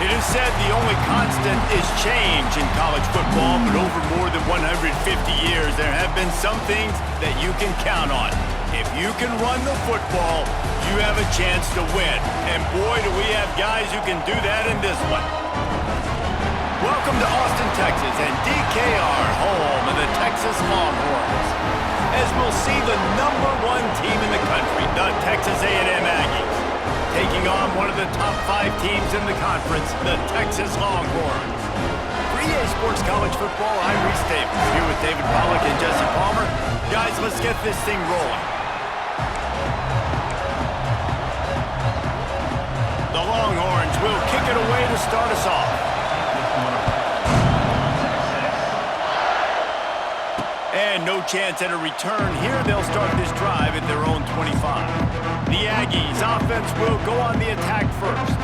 It is said the only constant is change in college football, but over more than 150 years, there have been some things that you can count on. If you can run the football, you have a chance to win. And boy, do we have guys who can do that in this one. Welcome to Austin, Texas, and DKR, home of the Texas Longhorns. As we'll see the #1 team in the country, the Texas A&M Aggies, taking on one of the top 5 teams in the conference, the Texas Longhorns. For EA Sports College Football, I'm Reese Davis, here with David Pollack and Jesse Palmer. Guys, let's get this thing rolling. The Longhorns will kick it away to start us off. And no chance at a return here. They'll start this drive at their own 25. The Aggies offense will go on the attack first.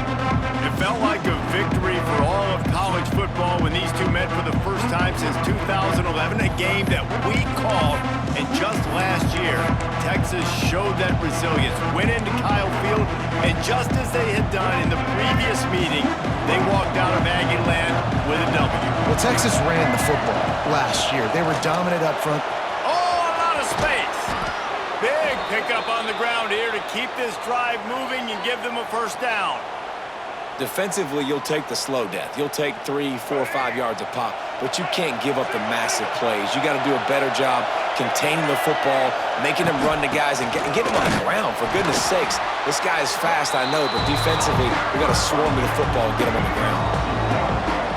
It felt like a victory for all of college football when these two met for the first time since 2011, a game that we called. And just last year, Texas showed that resilience, went into Kyle Field, and just as they had done in the previous meeting, they walked out of Aggie land with a W. Well, Texas ran the football last year. They were dominant up front. Oh, a lot of space. Big pickup on the ground here to keep this drive moving and give them a first down. Defensively, you'll take the slow death. You'll take 3, 4, 5 yards a pop, but you can't give up the massive plays. You got to do a better job containing the football, making them run to guys, and get them on the ground. For goodness sakes, this guy is fast, I know, but defensively, we got to swarm to the football and get him on the ground.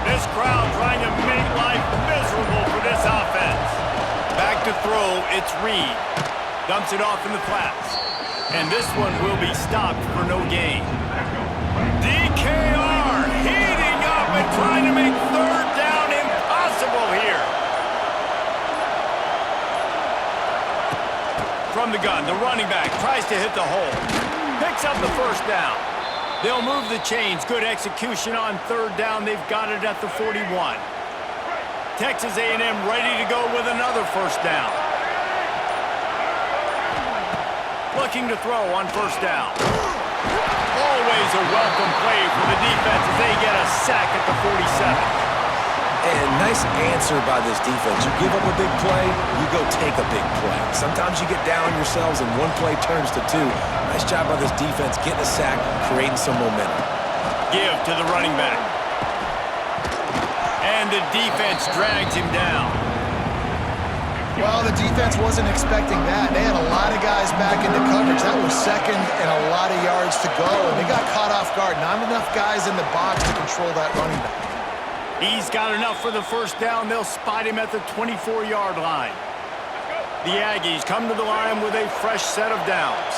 This crowd trying to make life miserable for this offense. Back to throw, it's Reed. Dumps it off in the flats. And this one will be stopped for no gain. DKR heating up and trying to make third down impossible here. From the gun, the running back tries to hit the hole. Picks up the first down. They'll move the chains. Good execution on third down. They've got it at the 41. Texas A&M ready to go with another first down. Looking to throw on first down. Always a welcome play for the defense as they get a sack at the 47. And nice answer by this defense. You give up a big play, you go take a big play. Sometimes you get down on yourselves and one play turns to 2. Nice job by this defense getting a sack, creating some momentum. Give to the running back. And the defense drags him down. Well, the defense wasn't expecting that. They had a lot of guys back into coverage. That was second and a lot of yards to go, and they got caught off guard. Not enough guys in the box to control that running back. He's got enough for the first down. They'll spot him at the 24-yard line. The Aggies come to the line with a fresh set of downs.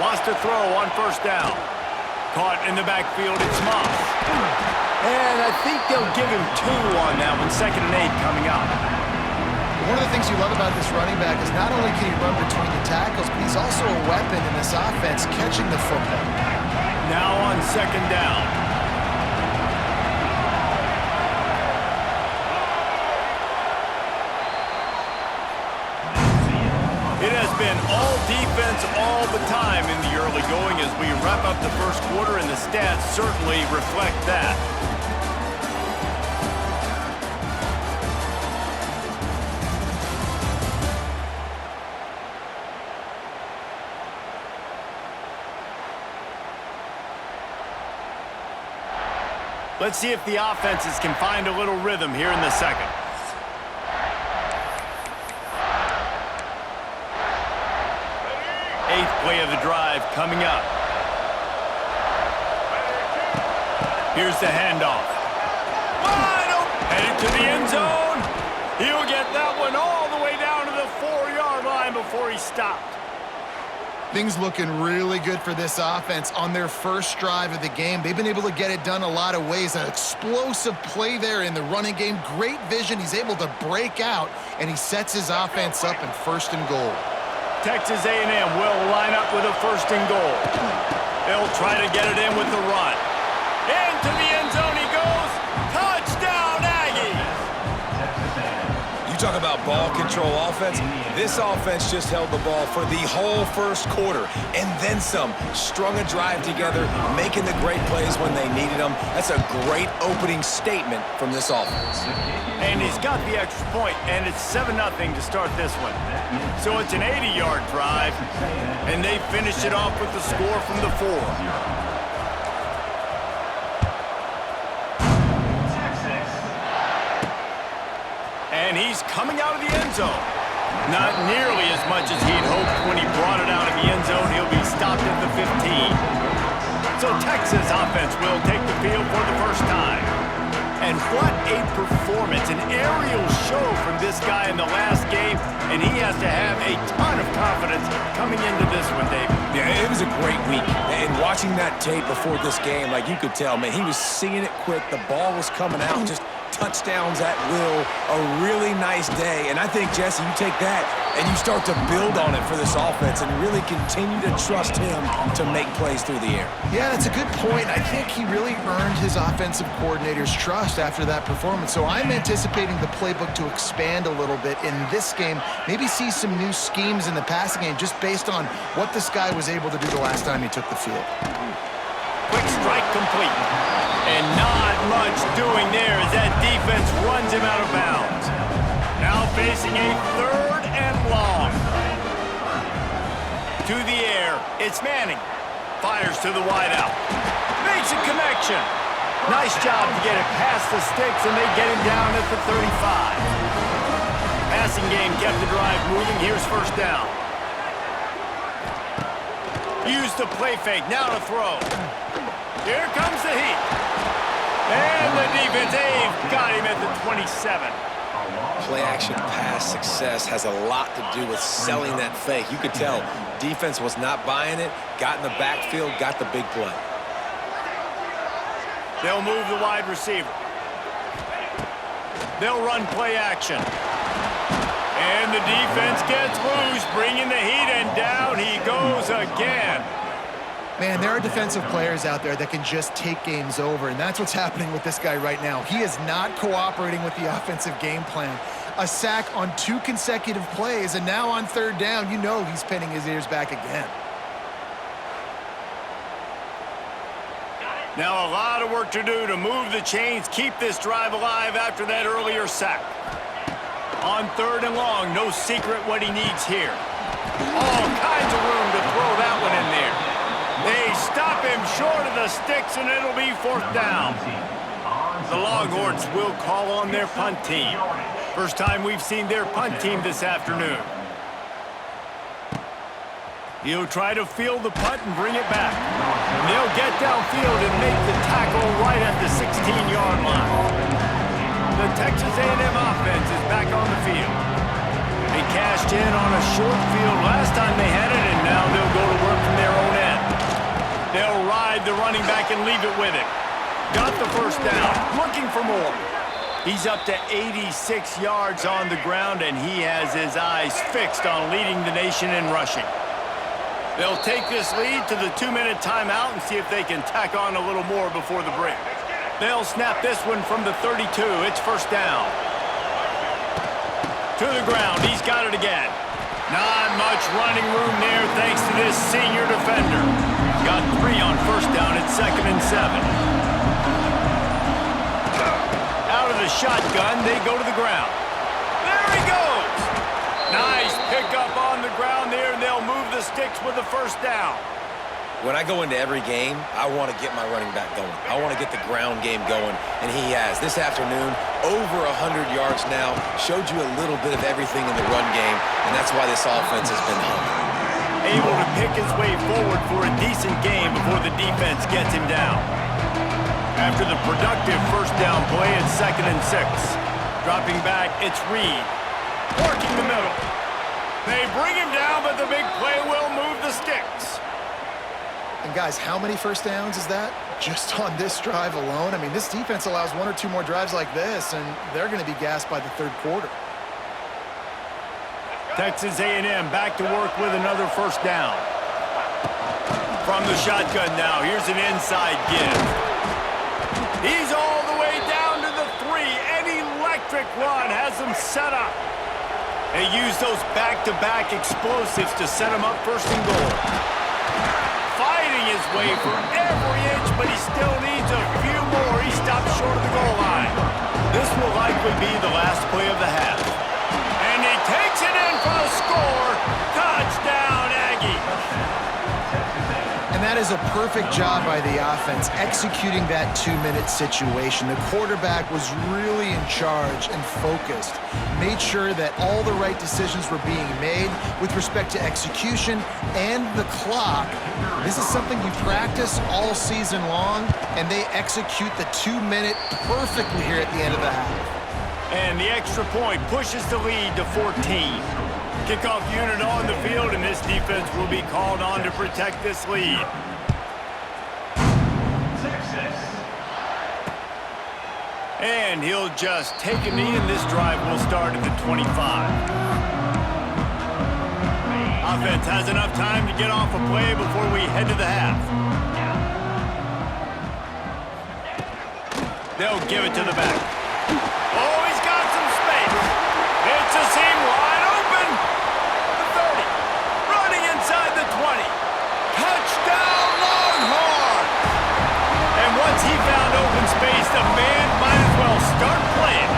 Wants to throw on first down. Caught in the backfield, it's Moss. And I think they'll give him 2 on that one. 2nd and 8 coming up. One of the things you love about this running back is not only can he run between the tackles, but he's also a weapon in this offense, catching the football. Now on 2nd down. It has been all defense all the time in the early going as we wrap up the first quarter, and the stats certainly reflect that. Let's see if the offenses can find a little rhythm here in the second. Eighth play of the drive coming up. Here's the handoff. Wide open. Headed to the end zone. He'll get that one all the way down to the 4-yard line before he stopped. Things looking really good for this offense on their first drive of the game. They've been able to get it done a lot of ways. An explosive play there in the running game. Great vision. He's able to break out, and he sets his offense up in 1st and goal. Texas A&M will line up with a 1st and goal. They'll try to get it in with the run. Into the end zone he goes. Touchdown, Aggies! You talk about ball ball control offense. This offense just held the ball for the whole first quarter and then some. Strung a drive together, making the great plays when they needed them. That's a great opening statement from this offense. And he's got the extra point, and it's 7-0 to start this one. So it's an 80-yard drive, and they finish it off with the score from the 4. And he's coming out of the end zone. Not nearly as much as he'd hoped when he brought it out of the end zone. He'll be stopped at the 15. So Texas offense will take the field for the first time. And what a performance, an aerial show from this guy in the last game, and he has to have a ton of confidence coming into this one, David. Yeah, it was a great week. And watching that tape before this game, like you could tell, man, he was seeing it quick. The ball was coming out, just touchdowns at will, a really nice day. And I think, Jesse, you take that and you start to build on it for this offense and really continue to trust him to make plays through the air. Yeah, that's a good point. I think he really earned his offensive coordinator's trust after that performance. So I'm anticipating the playbook to expand a little bit in this game, maybe see some new schemes in the passing game just based on what this guy was able to do the last time he took the field. Quick strike complete. And not much doing there as that defense runs him out of bounds. Now facing a 3rd and long. To the air, it's Manning. Fires to the wideout. Makes a connection. Nice job to get it past the sticks, and they get him down at the 35. Passing game kept the drive moving. Here's first down. Use the play fake. Now to throw. Here comes the heat. And the defense, they've got him at the 27. Play-action pass success has a lot to do with selling that fake. You could tell defense was not buying it, got in the backfield, got the big play. They'll move the wide receiver. They'll run play action. And the defense gets loose, bringing the heat, and down he goes again. Man, there are defensive players out there that can just take games over, and that's what's happening with this guy right now. He is not cooperating with the offensive game plan. A sack on 2 consecutive plays, and now on 3rd down, you know he's pinning his ears back again. Now a lot of work to do to move the chains, keep this drive alive after that earlier sack. On 3rd and long, no secret what he needs here. All kinds of room to throw that one in there. They stop him short of the sticks, and it'll be 4th down. The Longhorns will call on their punt team. First time we've seen their punt team this afternoon. He'll try to field the punt and bring it back. They'll get downfield and make the tackle right at the 16-yard line. The Texas A&M offense is back on the field. They cashed in on a short field last time they had it, and now they'll go to work from their own end. They'll ride the running back and leave it with him. Got the first down, looking for more. He's up to 86 yards on the ground, and he has his eyes fixed on leading the nation in rushing. They'll take this lead to the 2-minute timeout and see if they can tack on a little more before the break. They'll snap this one from the 32. It's first down. To the ground. He's got it again. Not much running room there thanks to this senior defender. Got 3 on first down at 2nd and 7. Out of the shotgun, they go to the ground. There he goes. Nice pickup on the ground there, and they'll move the sticks with the first down. When I go into every game, I want to get my running back going. I want to get the ground game going, and he has. This afternoon, over 100 yards now, showed you a little bit of everything in the run game, and that's why this offense has been humming. Able to pick his way forward for a decent game before the defense gets him down. After the productive first down play, it's 2nd and 6. Dropping back, it's Reed. Working the middle. They bring him down, but the big play will move the sticks. And guys, how many first downs is that? Just on this drive alone? I mean, this defense allows 1 or 2 more drives like this, and they're going to be gassed by the 3rd quarter. Texas A&M back to work with another first down. From the shotgun now, here's an inside give. He's all the way down to the 3. An electric run has him set up. They use those back-to-back explosives to set him up first and goal. Fighting his way for every inch, but he still needs a few more. He stopped short of the goal line. This will likely be the last play of the half. And he takes it in for the score. Touchdown, Aggie. And that is a perfect job by the offense, executing that 2-minute situation. The quarterback was really in charge and focused, made sure that all the right decisions were being made with respect to execution and the clock. This is something you practice all season long, and they execute the 2-minute perfectly here at the end of the half. And the extra point pushes the lead to 14. Kickoff unit on the field, and this defense will be called on to protect this lead. And he'll just take a knee, and this drive will start at the 25. Offense has enough time to get off a play before we head to the half. They'll give it to the back. Oh, he's got some space. It's a seam wide open. The 30. Running inside the 20. Touchdown, Longhorns! And once he found open space, the band might as well start playing.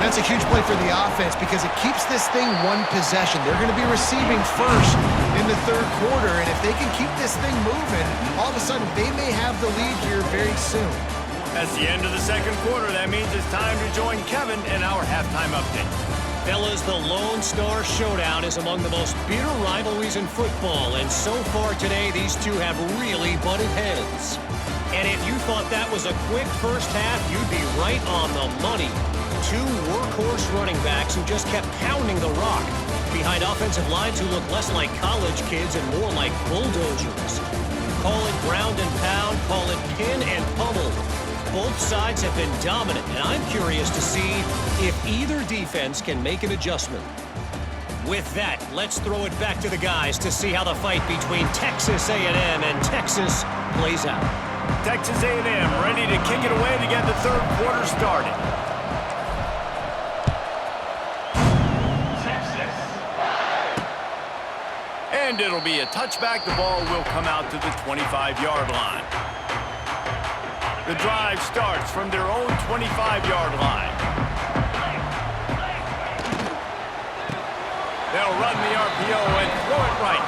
That's a huge play for the offense because it keeps this thing one possession. They're going to be receiving first in the third quarter, and if they can keep this thing moving, all of a sudden they may have the lead here very soon. That's the end of the second quarter. That means it's time to join Kevin in our halftime update. Fellas, the Lone Star Showdown is among the most bitter rivalries in football, and so far today, these two have really butted heads. And if you thought that was a quick first half, you'd be right on the money. Two workhorse running backs who just kept pounding the rock behind offensive lines who look less like college kids and more like bulldozers. Call it ground and pound, call it pin and pummel. Both sides have been dominant, and I'm curious to see if either defense can make an adjustment. With that, let's throw it back to the guys to see how the fight between Texas A&M and Texas plays out. Texas A&M ready to kick it away to get the third quarter started. And it'll be a touchback. The ball will come out to the 25-yard line. The drive starts from their own 25-yard line. They'll run the RPO and throw it right.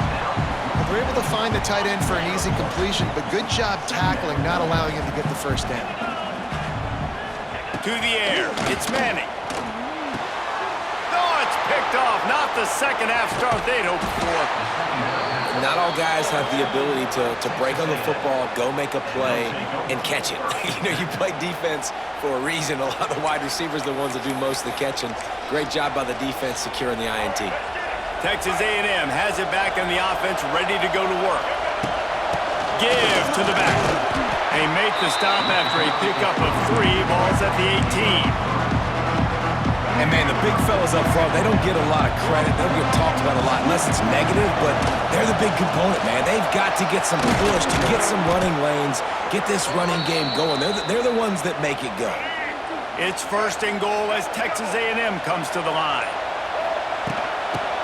They're able to find the tight end for an easy completion, but good job tackling, not allowing him to get the first down. To the air, it's Manning. Oh, it's picked off. Not the second half start they'd hoped for. Not all guys have the ability to break on the football, go make a play, and catch it. You play defense for a reason. A lot of the wide receivers are the ones that do most of the catching. Great job by the defense securing the INT. Texas A&M has it back in the offense, ready to go to work. Give to the back. They make the stop after a pickup of 3. Ball's at the 18. And, man, the big fellas up front, they don't get a lot of credit. They don't get talked about a lot unless it's negative, but they're the big component, man. They've got to get some push, to get some running lanes, get this running game going. They're the ones that make it go. It's first and goal as Texas A&M comes to the line.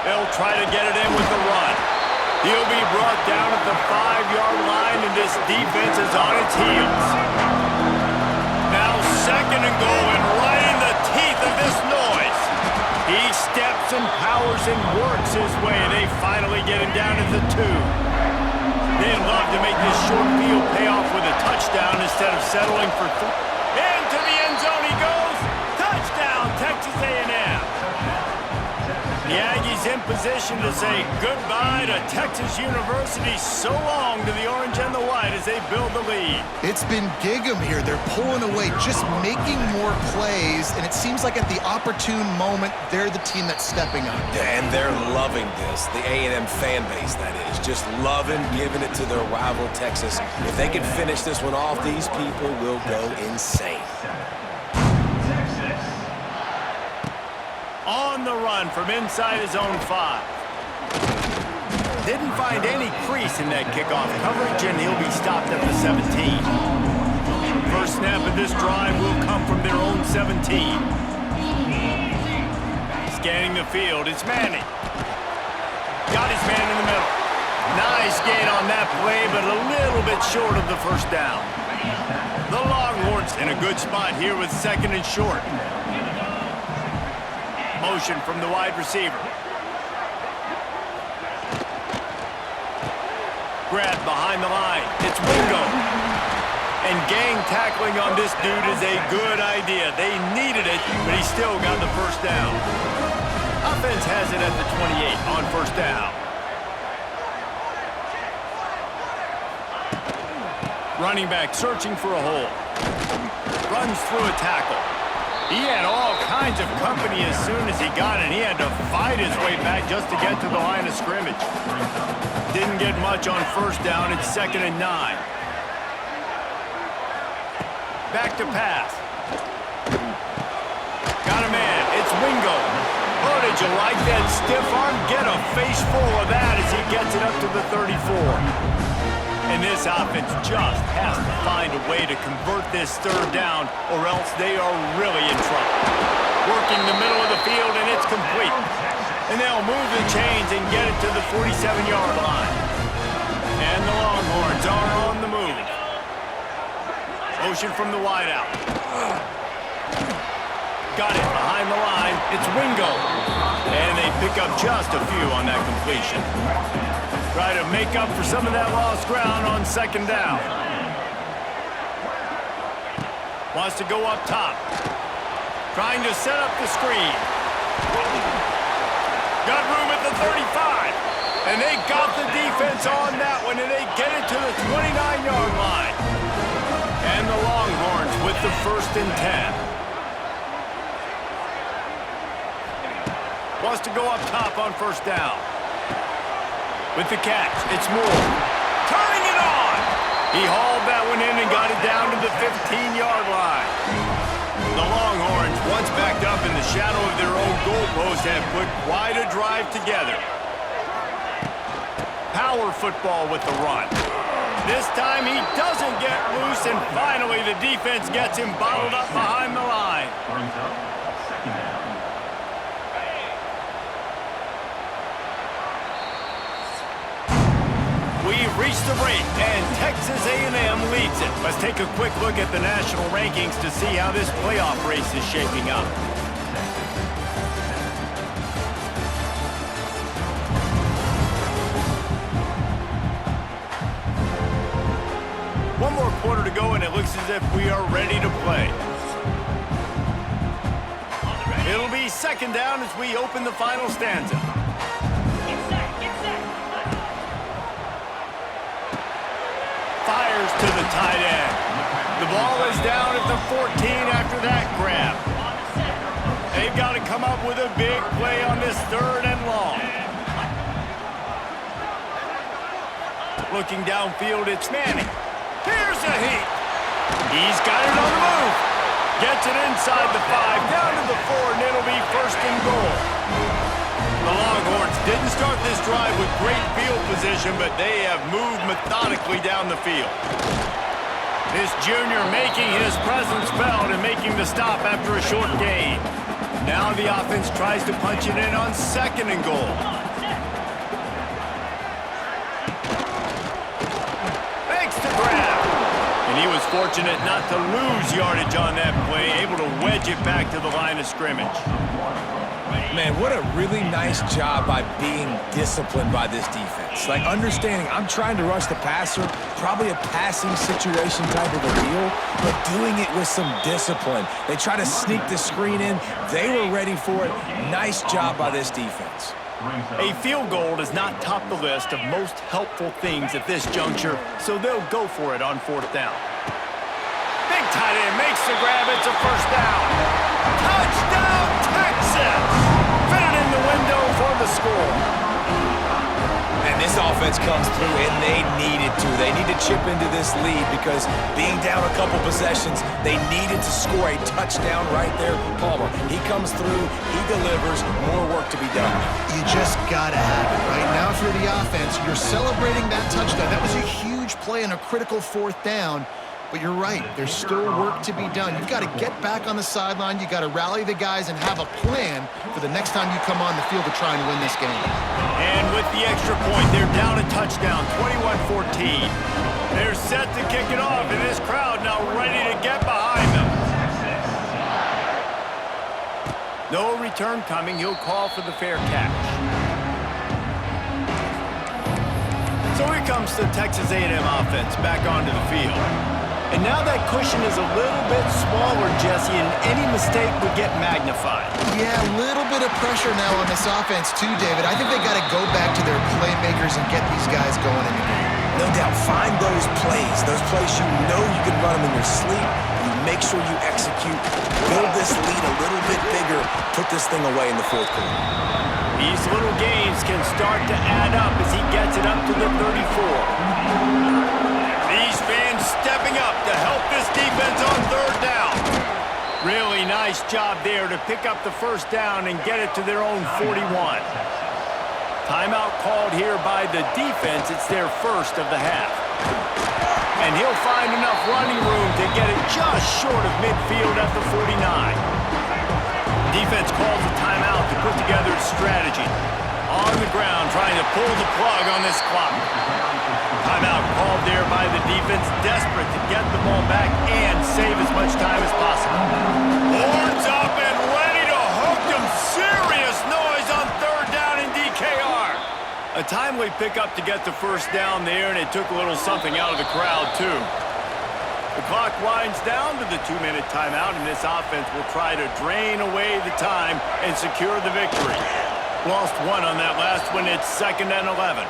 They'll try to get it in with the run. He'll be brought down at the 5-yard line, and this defense is on its heels. Now second and goal, and right in the teeth of this noise. He steps and powers and works his way. They finally get him down at the 2. They'd love to make this short field pay off with a touchdown instead of settling for 3. Into the end zone he goes. Touchdown, Texas A&M. The Aggies in position to say goodbye to Texas University. So long to the orange and the white as they build the lead. It's been Gig'em here. They're pulling away, just making more plays, and it seems like at the opportune moment, they're the team that's stepping up. And they're loving this. The A&M fan base, that is. Just loving giving it to their rival, Texas. If they can finish this one off, these people will go insane. On the run from inside his own 5. Didn't find any crease in that kickoff coverage, and he'll be stopped at the 17. First snap of this drive will come from their own 17. Scanning the field, it's Manning. Got his man in the middle. Nice gain on that play, but a little bit short of the first down. The Longhorns in a good spot here with 2nd and short. Motion from the wide receiver. Grab behind the line. It's Wingo. And gang tackling on this dude is a good idea. They needed it, but he still got the first down. Offense has it at the 28 on first down. Running back searching for a hole. Runs through a tackle. He had all kinds of company as soon as he got it. He had to fight his way back just to get to the line of scrimmage. Didn't get much on first down. It's 2nd and 9. Back to pass. Got a man. It's Wingo. Oh, did you like that stiff arm? Get a face full of that as he gets it up to the 34. And this offense just has to find a way to convert this 3rd down, or else they are really in trouble. Working the middle of the field, and it's complete. And they'll move the chains and get it to the 47-yard line. And the Longhorns are on the move. Motion from the wideout. Got it behind the line. It's Wingo. And they pick up just a few on that completion. Try to make up for some of that lost ground on 2nd down. Wants to go up top. Trying to set up the screen. Got room at the 35. And they got the defense on that one, and they get it to the 29-yard line. And the Longhorns with the 1st and 10. Wants to go up top on first down. With the catch, it's Moore. Turning it on! He hauled that one in and got it down to the 15-yard line. The Longhorns, once backed up in the shadow of their own goalpost, have put quite a drive together. Power football with the run. This time he doesn't get loose, and finally the defense gets him bottled up behind the line. We've reached the break, and Texas A&M leads it. Let's take a quick look at the national rankings to see how this playoff race is shaping up. One more quarter to go, and it looks as if we are ready to play. It'll be 2nd down as we open the final stanza. Fires to the tight end. The ball is down at the 14 after that grab. They've got to come up with a big play on this 3rd and long. Looking downfield, it's Manning. Here's a heat. He's got it on the move. Gets it inside the 5, down to the 4, and it'll be 1st and goal. The Longhorns didn't start this drive with great field position, but they have moved methodically down the field. This junior making his presence felt and making the stop after a short gain. Now the offense tries to punch it in on 2nd and goal. Makes the grab. And he was fortunate not to lose yardage on that play, able to wedge it back to the line of scrimmage. Man, what a really nice job by being disciplined by this defense. Like, understanding I'm trying to rush the passer, probably a passing situation type of a deal, but doing it with some discipline. They try to sneak the screen in. They were ready for it. Nice job by this defense. A field goal does not top the list of most helpful things at this juncture, so they'll go for it on 4th down. Big tight end makes the grab. It's a 1st down. Touchdown, Texas! Fit it in the window for the score. And this offense comes through, and they needed to. They need to chip into this lead because being down a couple possessions, they needed to score a touchdown right there. Palmer, he comes through, he delivers, more work to be done. You just got to have it. Right now for the offense, you're celebrating that touchdown. That was a huge play and a critical 4th down. But you're right, there's still work to be done. You've got to get back on the sideline. You've got to rally the guys and have a plan for the next time you come on the field to try and win this game. And with the extra point, they're down a touchdown, 21-14. They're set to kick it off, and this crowd now ready to get behind them. No return coming. He'll call for the fair catch. So here comes the Texas A&M offense back onto the field. And now that cushion is a little bit smaller, Jesse, and any mistake would get magnified. Yeah, a little bit of pressure now on this offense too, David. I think they got to go back to their playmakers and get these guys going in the game. No doubt, find those plays you know you can run them in your sleep. You make sure you execute, build this lead a little bit bigger, put this thing away in the fourth quarter. These little gains can start to add up as he gets it up to the 34. These fans stepping up to help this defense on third down. Really nice job there to pick up the first down and get it to their own 41. Timeout called here by the defense. It's their first of the half. And he'll find enough running room to get it just short of midfield at the 49. Defense calls a timeout to put together its strategy. On the ground, trying to pull the plug on this clock. Timeout called there by the defense, desperate to get the ball back and save as much time as possible. Horns up and ready to hook them. Serious noise on third down in DKR. A timely pickup to get the first down there, and it took a little something out of the crowd, too. The clock winds down to the 2-minute timeout, and this offense will try to drain away the time and secure the victory. Lost one on that last one. It's 2nd and 11.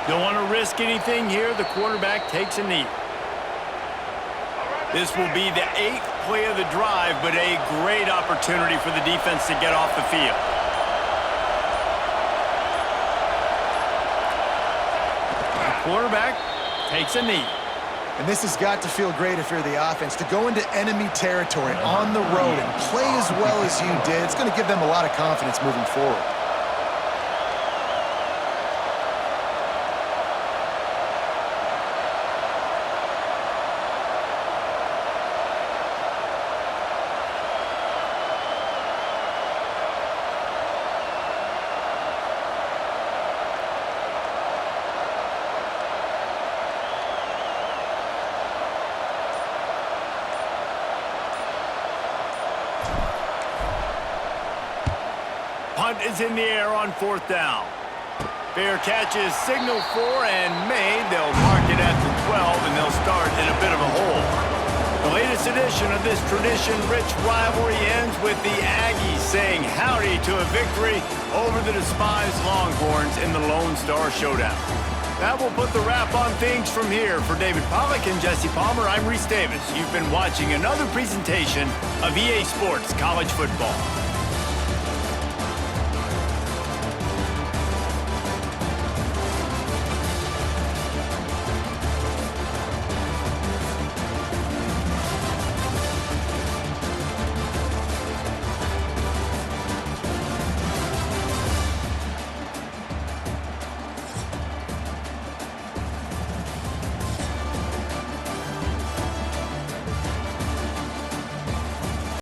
Don't want to risk anything here. The quarterback takes a knee. This will be the 8th play of the drive, but a great opportunity for the defense to get off the field. The quarterback takes a knee. And this has got to feel great if you're the offense, to go into enemy territory on the road and play as well as you did. It's going to give them a lot of confidence moving forward. Punt is in the air on 4th down. Fair catch is signaled for and made. They'll mark it at the 12, and they'll start in a bit of a hole. The latest edition of this tradition-rich rivalry ends with the Aggies saying howdy to a victory over the despised Longhorns in the Lone Star Showdown. That will put the wrap on things from here. For David Pollack and Jesse Palmer, I'm Reese Davis. You've been watching another presentation of EA Sports College Football.